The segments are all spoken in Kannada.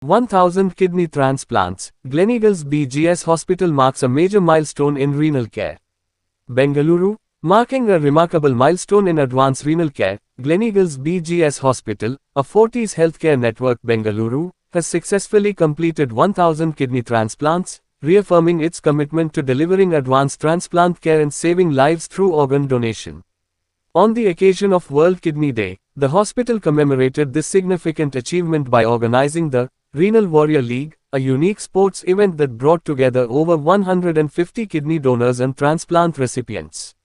1,000 kidney transplants. Gleneagles BGS Hospital marks a major milestone in renal care. Bengaluru, marking a remarkable milestone in advanced renal care, Gleneagles BGS Hospital, a Fortis healthcare network Bengaluru, has successfully completed 1,000 kidney transplants, reaffirming its commitment to delivering advanced transplant care and saving lives through organ donation. On the occasion of World Kidney Day, the hospital commemorated this significant achievement by organizing the Renal Warrior League, a unique sports event that brought together over 150 kidney donors and transplant recipients.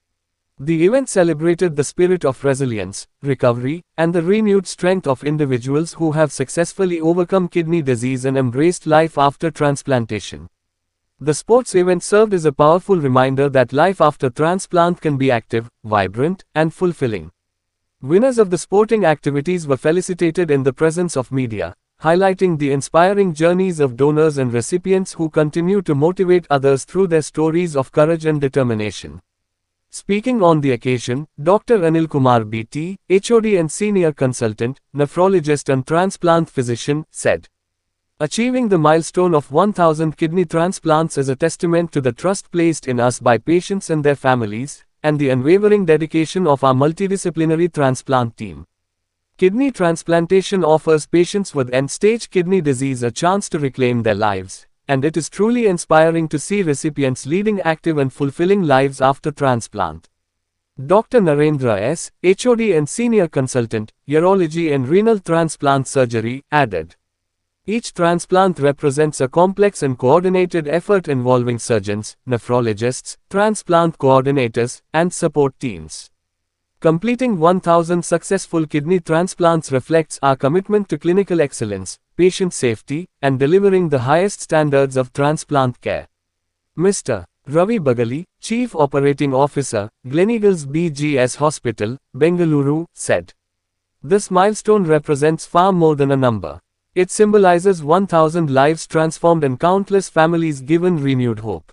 The event celebrated the spirit of resilience, recovery, and the renewed strength of individuals who have successfully overcome kidney disease and embraced life after transplantation. The sports event served as a powerful reminder that life after transplant can be active, vibrant, and fulfilling. Winners of the sporting activities were felicitated in the presence of media, highlighting the inspiring journeys of donors and recipients who continue to motivate others through their stories of courage and determination. Speaking on the occasion, Dr. Anil Kumar BT, HOD and Senior Consultant, Nephrologist and Transplant Physician, said, "Achieving the milestone of 1,000 kidney transplants is a testament to the trust placed in us by patients and their families, and the unwavering dedication of our multidisciplinary transplant team. Kidney transplantation offers patients with end-stage kidney disease a chance to reclaim their lives, and it is truly inspiring to see recipients leading active and fulfilling lives after transplant." Dr. Narendra S., HOD and Senior Consultant, Urology and Renal Transplant Surgery, added, "Each transplant represents a complex and coordinated effort involving surgeons, nephrologists, transplant coordinators, and support teams. Completing 1,000 successful kidney transplants reflects our commitment to clinical excellence, patient safety, and delivering the highest standards of transplant care." Mr. Ravi Bagali, Chief Operating Officer, Gleneagles BGS Hospital, Bengaluru, said, "This milestone represents far more than a number. It symbolizes 1,000 lives transformed and countless families given renewed hope.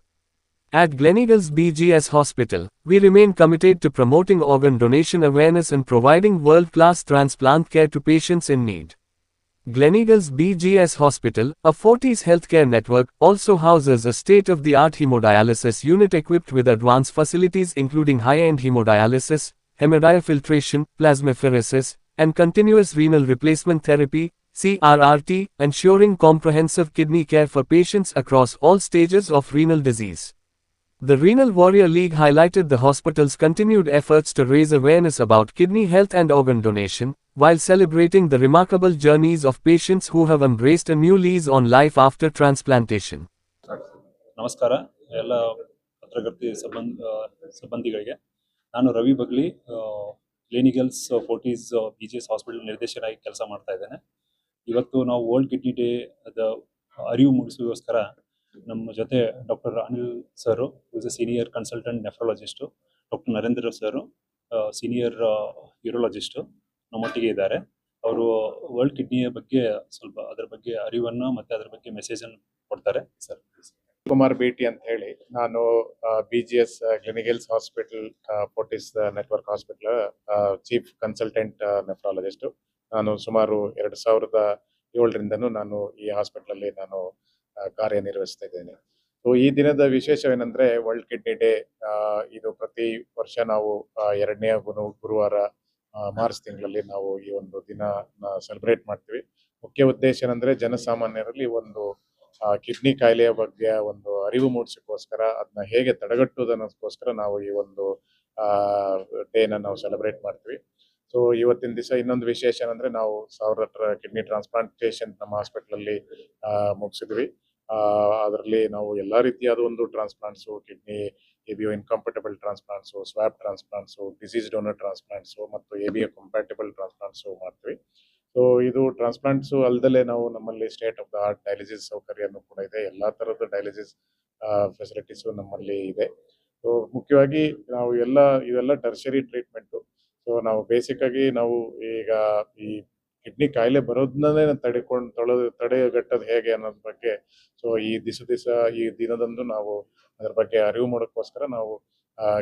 At Gleneagles BGS Hospital, we remain committed to promoting organ donation awareness and providing world-class transplant care to patients in need." Gleneagles BGS Hospital, a Fortis healthcare network, also houses a state-of-the-art hemodialysis unit equipped with advanced facilities including high-end hemodialysis, hemodiafiltration, plasmapheresis, and continuous renal replacement therapy, CRRT, ensuring comprehensive kidney care for patients across all stages of renal disease. The Renal Warrior League highlighted the hospital's continued efforts to raise awareness about kidney health and organ donation, while celebrating the remarkable journeys of patients who have embraced a new lease on life after transplantation. ನಮಸ್ಕಾರ ಎಲ್ಲ ಪತ್ರಕರ್ತಿ ಸಿಬ್ಬಂದಿಗಳಿಗೆ. ನಾನು Ravi Bagli, Gleneagles Fortis BGS hospital ನಿರ್ದೇಶಕರಾಗಿ ಕೆಲಸ ಮಾಡ್ತಾ ಇದ್ದೇನೆ. ಇವತ್ತು ನಾವು ವರ್ಲ್ಡ್ ಕಿಡ್ನಿ ಡೇ ಅರಿವು ಮೂಡಿಸುವಗೋಸ್ಕರ ನಮ್ಮ ಜೊತೆ doctor Anil sir, is a senior consultant nephrologist, doctor Narendra sir, senior urologist ನಮ್ಮೊಟ್ಟಿಗೆ ಇದ್ದಾರೆ. ಅವರು ವರ್ಲ್ಡ್ ಕಿಡ್ನಿಯ ಬಗ್ಗೆ ಸ್ವಲ್ಪ ಅದರ ಬಗ್ಗೆ ಅರಿವನ್ನು ಮತ್ತು ಅದರ ಬಗ್ಗೆ ಮೆಸೇಜನ್ನು ಕೊಡ್ತಾರೆ. ಸರ್, ಕುಮಾರ್ ಬೇಟಿ ಅಂತ ಹೇಳಿ, ನಾನು BGS Gleneagles hospital Fortis network hospital chief consultant nephrologist. ನಾನು ಸುಮಾರು 2007ರಿಂದನೂ ನಾನು ಈ ಹಾಸ್ಪಿಟಲಲ್ಲಿ ನಾನು ಕಾರ್ಯನಿರ್ವಹಿಸ್ತಾ ಇದ್ದೇನೆ. ಸೊ ಈ ದಿನದ ವಿಶೇಷವೇನೆಂದ್ರೆ ವರ್ಲ್ಡ್ ಕಿಡ್ನಿ ಡೇ. ಇದು ಪ್ರತಿ ವರ್ಷ ನಾವು 2ನೇ ಗುರುವಾರ ಮಾರ್ಚ್ ತಿಂಗಳಲ್ಲಿ ನಾವು ಈ ಒಂದು ದಿನ ಸೆಲೆಬ್ರೇಟ್ ಮಾಡ್ತೀವಿ. ಮುಖ್ಯ ಉದ್ದೇಶ ಏನಂದ್ರೆ ಜನಸಾಮಾನ್ಯರಲ್ಲಿ ಒಂದು ಕಿಡ್ನಿ ಕಾಯಿಲೆಯ ಬಗ್ಗೆ ಒಂದು ಅರಿವು ಮೂಡಿಸೋಕ್ಕೋಸ್ಕರ, ಅದನ್ನ ಹೇಗೆ ತಡೆಗಟ್ಟುವುದನ್ನೋಸ್ಕರ ನಾವು ಈ ಒಂದು ಡೇನ ನಾವು ಸೆಲೆಬ್ರೇಟ್ ಮಾಡ್ತೀವಿ. ಸೊ ಇವತ್ತಿನ ದಿವಸ ಇನ್ನೊಂದು ವಿಶೇಷ ಏನಂದ್ರೆ ನಾವು 1000 ಕಿಡ್ನಿ ಟ್ರಾನ್ಸ್ಪ್ಲಾಂಟೇಷನ್ ನಮ್ಮ ಹಾಸ್ಪಿಟಲಲ್ಲಿ ಮುಗಿಸಿದ್ವಿ. ಅದರಲ್ಲಿ ನಾವು ಎಲ್ಲಾ ರೀತಿಯಾದ ಒಂದು transplants, kidney ABO incompatible transplants, swap transplants, disease donor transplants ಮತ್ತು ABO ಕಂಪ್ಯಾಟಿಬಲ್ ಟ್ರಾನ್ಸ್ಪ್ಲಾಂಟ್ಸು ಮಾಡ್ತೀವಿ. ಸೊ ಇದು ಟ್ರಾನ್ಸ್ಪ್ಲಾಂಟ್ಸು ಅಲ್ಲದೆ ನಾವು ನಮ್ಮಲ್ಲಿ state of the art dialysis ಸೌಕರ್ಯನೂ ಕೂಡ ಇದೆ. ಎಲ್ಲಾ ತರದ ಡಯಾಲಿಸಿಸ್ ಫೆಸಿಲಿಟೀಸು ನಮ್ಮಲ್ಲಿ ಇದೆ. ಸೊ ಮುಖ್ಯವಾಗಿ ನಾವು ಇವೆಲ್ಲ ಟರ್ಷರಿ ಟ್ರೀಟ್ಮೆಂಟು. ಸೊ ನಾವು ಬೇಸಿಕ್ ಆಗಿ ನಾವು ಈಗ ಈ ಕಿಡ್ನಿ ಕಾಯಿಲೆ ಬರೋದನ್ನೇ ತಡೆಗಟ್ಟೋದು ಹೇಗೆ ಅನ್ನೋದ್ರ ಬಗ್ಗೆ, ಸೊ ಈ ದಿನದಂದು ನಾವು ಅದರ ಬಗ್ಗೆ ಅರಿವು ಮಾಡೋಕ್ಕೋಸ್ಕರ ನಾವು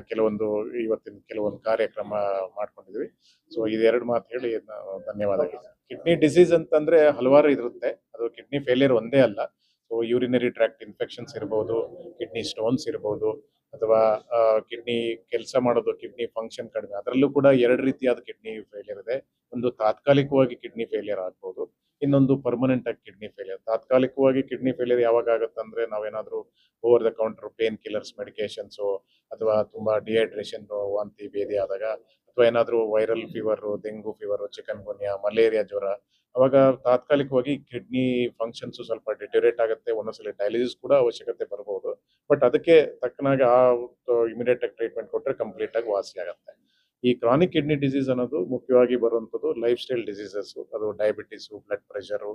ಕೆಲವೊಂದು ಇವತ್ತಿನ ಕೆಲವೊಂದು ಕಾರ್ಯಕ್ರಮ ಮಾಡ್ಕೊಂಡಿದ್ವಿ. ಸೊ ಇದೆರಡು ಮಾತು ಹೇಳಿ ನಾವು ಧನ್ಯವಾದಗಳು. ಕಿಡ್ನಿ ಡಿಸೀಸ್ ಅಂತಂದ್ರೆ ಹಲವಾರು ಇರುತ್ತೆ. ಅದು ಕಿಡ್ನಿ ಫೇಲಿಯರ್ ಒಂದೇ ಅಲ್ಲ. ಸೊ ಯೂರಿನರಿ ಟ್ರ್ಯಾಕ್ಟ್ ಇನ್ಫೆಕ್ಷನ್ಸ್ ಇರ್ಬೋದು, ಕಿಡ್ನಿ ಸ್ಟೋನ್ಸ್ ಇರ್ಬೋದು, ಅಥವಾ ಕಿಡ್ನಿ ಕೆಲಸ ಮಾಡೋದು, ಕಿಡ್ನಿ ಫಂಕ್ಷನ್ ಕಡಿಮೆ, ಅದರಲ್ಲೂ ಕೂಡ ಎರಡು ರೀತಿಯಾದ ಕಿಡ್ನಿ ಫೇಲಿಯರ್ ಇದೆ. ಒಂದು ತಾತ್ಕಾಲಿಕವಾಗಿ ಕಿಡ್ನಿ ಫೇಲಿಯರ್ ಆಗ್ಬೋದು, ಇನ್ನೊಂದು ಪರ್ಮನೆಂಟ್ ಆಗಿ ಕಿಡ್ನಿ ಫೇಲಿಯರ್. ತಾತ್ಕಾಲಿಕವಾಗಿ ಕಿಡ್ನಿ ಫೇಲಿಯರ್ ಯಾವಾಗ ಆಗುತ್ತಂದ್ರೆ ನಾವೇನಾದ್ರೂ over the counter pain killers medications, ಅಥವಾ ತುಂಬಾ ಡಿಹೈಡ್ರೇಷನ್, ವಾಂತಿ ಭೇದಿ ಆದಾಗ, ಅಥವಾ ಏನಾದ್ರೂ viral fever, dengue fever, chikungunya, malaria ಜ್ವರ, ಅವಾಗ ತಾತ್ಕಾಲಿಕವಾಗಿ ಕಿಡ್ನಿ ಫಂಕ್ಷನ್ಸ್ ಸ್ವಲ್ಪ ಡಿಟೇರಿಯೇಟ್ ಆಗುತ್ತೆ. ಒಂದೊಂದ್ಸಲಿ ಡಯಾಲಿಸಿಸ್ ಕೂಡ ಅವಶ್ಯಕತೆ ಬರಬಹುದು. ಬಟ್ ಅದಕ್ಕೆ ತಕ್ಕನಾಗಿ ಇಮಿಡಿಯೇಟ್ ಆಗಿ ಟ್ರೀಟ್ಮೆಂಟ್ ಕೊಟ್ಟರೆ ಕಂಪ್ಲೀಟ್ ಆಗಿ ವಾಸಿ ಆಗುತ್ತೆ. ಈ ಕ್ರಾನಿಕ್ ಕಿಡ್ನಿ ಡಿಸೀಸ್ ಅನ್ನೋದು ಮುಖ್ಯವಾಗಿ ಬರುವಂಥದ್ದು ಲೈಫ್ ಸ್ಟೈಲ್ ಡಿಸೀಸಸ್. ಅದು ಡಯಾಬಿಟಿಸು, ಬ್ಲಡ್ ಪ್ರೆಷರು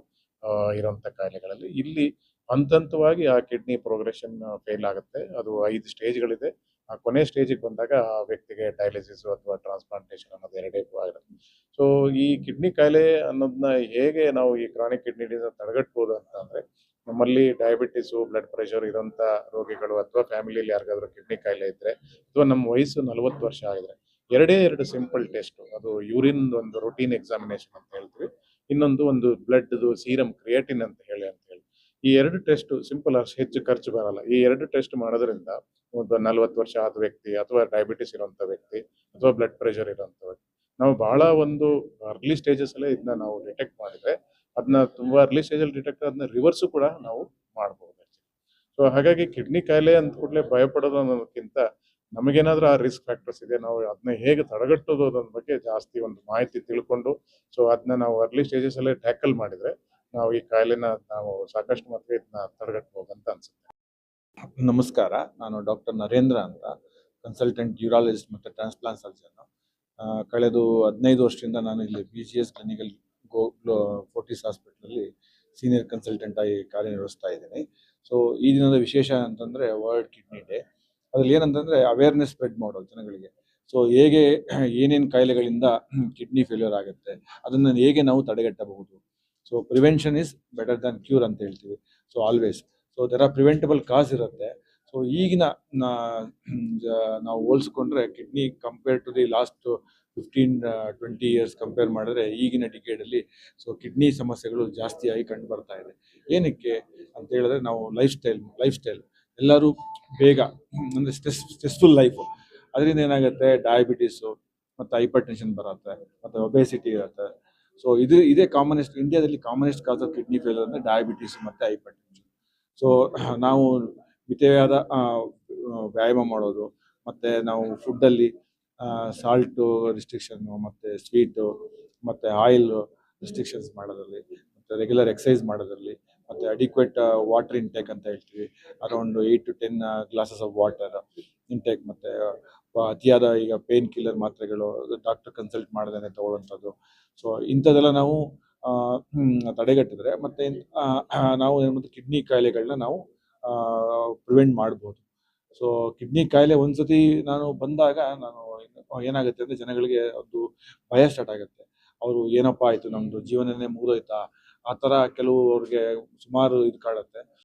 ಇರುವಂಥ ಕಾಯಿಲೆಗಳಲ್ಲಿ ಇಲ್ಲಿ ಹಂತವಾಗಿ ಆ ಕಿಡ್ನಿ ಪ್ರೋಗ್ರೆಷನ್ ಫೇಲ್ ಆಗುತ್ತೆ. ಅದು 5 ಸ್ಟೇಜ್ಗಳಿದೆ. ಆ ಕೊನೆ ಸ್ಟೇಜಿಗೆ ಬಂದಾಗ ಆ ವ್ಯಕ್ತಿಗೆ ಡಯಾಲಿಸಿಸ್ ಅಥವಾ ಟ್ರಾನ್ಸ್ಪ್ಲಾಂಟೇಷನ್ ಅನ್ನೋದು ಎರಡೇ ಆಗಿರುತ್ತೆ. ಸೊ ಈ ಕಿಡ್ನಿ ಕಾಯಿಲೆ ಅನ್ನೋದನ್ನ ಹೇಗೆ ನಾವು ಈ ಕ್ರಾನಿಕ್ ಕಿಡ್ನಿ ಡಿಸೀಸ್ ತಡೆಗಟ್ಟಬಹುದು ಅಂತ ಅಂದ್ರೆ, ನಮ್ಮಲ್ಲಿ ಡಯಾಬಿಟಿಸು, ಬ್ಲಡ್ ಪ್ರೆಷರ್ ಇರೋಂಥ ರೋಗಿಗಳು, ಅಥವಾ ಫ್ಯಾಮಿಲಿಯಲ್ಲಿ ಯಾರಿಗಾದ್ರೂ ಕಿಡ್ನಿ ಕಾಯಿಲೆ ಇದ್ರೆ, ಅಥವಾ ನಮ್ಮ ವಯಸ್ಸು 40 ವರ್ಷ ಆಗಿದ್ರೆ, ಎರಡು ಸಿಂಪಲ್ ಟೆಸ್ಟ್. ಅದು ಯೂರಿನ್ ಒಂದು ರೂಟೀನ್ ಎಕ್ಸಾಮಿನೇಷನ್ ಅಂತ ಹೇಳ್ತೀವಿ, ಇನ್ನೊಂದು ಒಂದು ಬ್ಲಡ್ ಸೀರಮ್ ಕ್ರಿಯೇಟಿನ್ ಅಂತ ಹೇಳಿ. ಈ ಎರಡು ಟೆಸ್ಟ್ ಸಿಂಪಲ್, ಅಷ್ಟು ಹೆಚ್ಚು ಖರ್ಚು ಬರಲ್ಲ. ಈ ಎರಡು ಟೆಸ್ಟ್ ಮಾಡೋದ್ರಿಂದ ಒಂದು 40 ವರ್ಷ ಆದ ವ್ಯಕ್ತಿ, ಅಥವಾ ಡಯಾಬಿಟಿಸ್ ಇರುವಂತ ವ್ಯಕ್ತಿ, ಅಥವಾ ಬ್ಲಡ್ ಪ್ರೆಷರ್ ಇರುವಂತ ವ್ಯಕ್ತಿ, ನಾವು ಬಹಳ ಒಂದು ಅರ್ಲಿ ಸ್ಟೇಜಸ್ ಅಲ್ಲೇ ಇದನ್ನ ನಾವು ಡಿಟೆಕ್ಟ್ ಮಾಡಿದ್ರೆ, ಅದನ್ನ ತುಂಬಾ ಅರ್ಲಿ ಸ್ಟೇಜಲ್ಲಿ ಡಿಟೆಕ್ಟ್ ಅದನ್ನ ರಿವರ್ಸ್ ಕೂಡ ನಾವು ಮಾಡಬಹುದು. ಸೊ ಹಾಗಾಗಿ ಕಿಡ್ನಿ ಕಾಯಿಲೆ ಅಂತ ಕೂಡಲೇ ಭಯಪಡೋದು ಅನ್ನೋದಕ್ಕಿಂತ, ನಮಗೇನಾದ್ರೂ ಆ ರಿಸ್ಕ್ ಫ್ಯಾಕ್ಟರ್ಸ್ ಇದೆ, ನಾವು ಅದನ್ನ ಹೇಗೆ ತಡೆಗಟ್ಟೋದು ಅನ್ನೋದ್ರ ಬಗ್ಗೆ ಜಾಸ್ತಿ ಒಂದು ಮಾಹಿತಿ ತಿಳ್ಕೊಂಡು, ಸೊ ಅದನ್ನ ನಾವು ಅರ್ಲಿ ಸ್ಟೇಜಸ್ ಅಲ್ಲೇ ಟ್ಯಾಕಲ್ ಮಾಡಿದ್ರೆ ನಾವು ಈ ಕಾಯಿಲೆನ ನಾವು ಸಾಕಷ್ಟು ಮಟ್ಟಿಗೆ ಇದನ್ನ ತಡೆಗಟ್ಟಬಹುದು ಅಂತ ಅನ್ಸುತ್ತೆ. ನಮಸ್ಕಾರ, ನಾನು ಡಾಕ್ಟರ್ ನರೇಂದ್ರ ಅಂತ, ಕನ್ಸಲ್ಟೆಂಟ್ ಯೂರಾಲಜಿಸ್ಟ್ ಮತ್ತು ಟ್ರಾನ್ಸ್ಪ್ಲಾಂಟ್ ಸರ್ಜನ್. ಕಳೆದ 15 ವರ್ಷದಿಂದ ನಾನು ಇಲ್ಲಿ BGS ಕ್ಲಿನಿಕಲ್ ಫೋರ್ಟಿಸ್ ಹಾಸ್ಪಿಟಲಲ್ಲಿ ಸೀನಿಯರ್ ಕನ್ಸಲ್ಟೆಂಟ್ ಆಗಿ ಕಾರ್ಯನಿರ್ವಹಿಸ್ತಾ ಇದ್ದೀನಿ. ಸೊ ಈ ದಿನದ ವಿಶೇಷ ಅಂತಂದರೆ ವರ್ಲ್ಡ್ ಕಿಡ್ನಿ ಡೇ. ಅದ್ರಲ್ಲಿ ಏನಂತಂದರೆ ಅವೇರ್ನೆಸ್ ಸ್ಪ್ರೆಡ್ ಮಾಡೋದು ಜನಗಳಿಗೆ. ಸೊ ಹೇಗೆ ಏನೇನು ಕಾಯಿಲೆಗಳಿಂದ ಕಿಡ್ನಿ ಫೇಲ್ಯೂರ್ ಆಗುತ್ತೆ, ಅದನ್ನು ಹೇಗೆ ನಾವು ತಡೆಗಟ್ಟಬಹುದು. So prevention is better than cure ಅಂತ ಹೇಳ್ತೀವಿ. So always, so there are preventable causes ಇರುತ್ತೆ. ಸೊ ಈಗಿನ ನಾವು ಹೋಲಿಸ್ಕೊಂಡ್ರೆ kidney compare to the last 15-20 years compare ಮಾಡಿದ್ರೆ ಈಗಿನ ಡಿಕೇಡಲ್ಲಿ ಸೊ ಕಿಡ್ನಿ ಸಮಸ್ಯೆಗಳು ಜಾಸ್ತಿಯಾಗಿ ಕಂಡು ಬರ್ತಾ ಇದೆ. ಏನಕ್ಕೆ ಅಂತ ಹೇಳಿದ್ರೆ, ನಾವು ಲೈಫ್ ಸ್ಟೈಲ್ ಎಲ್ಲರೂ ಬೇಗ ಅಂದರೆ ಸ್ಟ್ರೆಸ್ಫುಲ್ ಲೈಫು, ಅದರಿಂದ ಏನಾಗುತ್ತೆ, ಡಯಾಬಿಟೀಸು ಮತ್ತು ಹೈಪರ್ ಟೆನ್ಷನ್ ಬರುತ್ತೆ, ಮತ್ತು ಒಬೆಸಿಟಿ ಇರುತ್ತೆ. ಸೊ ಇದೇ ಕಾಮನೆಸ್ಟ್, ಇಂಡಿಯಾದಲ್ಲಿ commonest cause of kidney failure ಅಂದರೆ ಡಯಾಬಿಟೀಸ್ ಮತ್ತು ಹೈಪರ್ ಟೆನ್ಷನ್. ಸೊ ನಾವು ಮಿತವಾದ ವ್ಯಾಯಾಮ ಮಾಡೋದು, ಮತ್ತು ನಾವು ಫುಡ್ಡಲ್ಲಿ ಸಾಲ್ಟು ರಿಸ್ಟ್ರಿಕ್ಷನ್ನು, ಮತ್ತು ಸ್ವೀಟು, ಮತ್ತು ಆಯಿಲ್ ರಿಸ್ಟ್ರಿಕ್ಷನ್ಸ್ ಮಾಡೋದ್ರಲ್ಲಿ, ಮತ್ತು ರೆಗ್ಯುಲರ್ ಎಕ್ಸಸೈಸ್ ಮಾಡೋದ್ರಲ್ಲಿ, ಮತ್ತು ಅಡಿಕ್ವೇಟ್ ವಾಟರ್ ಇಂಟೇಕ್ ಅಂತ ಹೇಳ್ತೀವಿ, around 8 to 10 glasses of water intake, ಮತ್ತು ಅತಿಯಾದ ಈಗ ಪೇನ್ ಕಿಲ್ಲರ್ ಮಾತ್ರೆಗಳು ಡಾಕ್ಟರ್ ಕನ್ಸಲ್ಟ್ ಮಾಡದೇನೆ ತಗೊಳ್ಳೋಂಥದ್ದು. ಸೊ ಇಂಥದ್ದೆಲ್ಲ ನಾವು ತಡೆಗಟ್ಟಿದ್ರೆ ಮತ್ತೆ ನಾವು ಏನು ಕಿಡ್ನಿ ಕಾಯಿಲೆಗಳನ್ನ ನಾವು ಪ್ರಿವೆಂಟ್ ಮಾಡ್ಬೋದು. ಸೊ ಕಿಡ್ನಿ ಕಾಯಿಲೆ ಒಂದ್ಸತಿ ಬಂದಾಗ ಏನಾಗುತ್ತೆ ಅಂದರೆ, ಜನಗಳಿಗೆ ಒಂದು ಭಯ ಸ್ಟಾರ್ಟ್ ಆಗುತ್ತೆ. ಅವರು ಏನಪ್ಪ ಆಯಿತು, ನಮ್ಮದು ಜೀವನನೇ ಮುಗಿದೋಯ್ತಾ, ಆ ಥರ ಕೆಲವು ಅವ್ರಿಗೆ ಸುಮಾರು ಇದು ಕಾಡುತ್ತೆ.